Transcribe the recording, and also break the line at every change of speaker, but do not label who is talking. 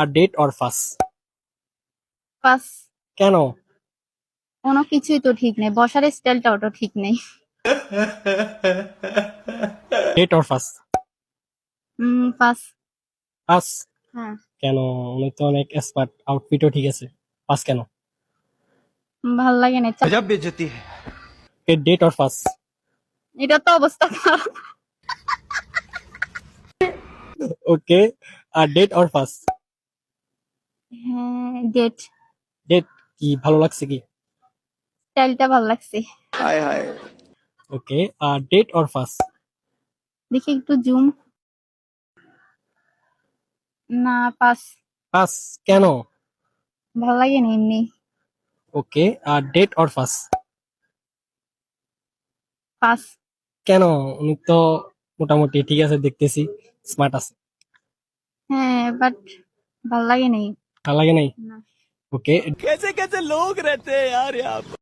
R date or pass?
Pass.
কেন?
কোনো কিছুই তো ঠিক নেই, বসার স্টাইলটাও তো ঠিক নেই।
Date or pass?
Pass.
Pass?
হ্যাঁ।
কেন? উনি তো অনেক এক্সপার্ট, আউটফিটও ঠিক আছে, পাস কেন?
ভাল লাগে না।
गजब बेइज्जती है।
Date or pass?
এটা তো অবস্থা খারাপ।
ওকে, আর ডেট অর ফাস?
হ্যাঁ, ডেট।
ডেট কি ভালো লাগছে কি?
স্টাইলটা ভাল লাগছে।
हाय हाय।
ওকে, আর ডেট অর ফাস?
দেখি একটু জুম। না, পাস।
পাস কেন?
ভাল লাগে না এমনি।
ওকে, আর ডেট অর ফাস?
পাস।
কেন? উনি তো মোটামুটি ঠিক আছে, দেখতেছি স্মার্ট আছে।
হ্যাঁ, বাট ভাল লাগে নাই।
ভালো লাগে নাই?
না।
ওকে।
कैसे कैसे लोग रहते हैं यार यहाँ पर।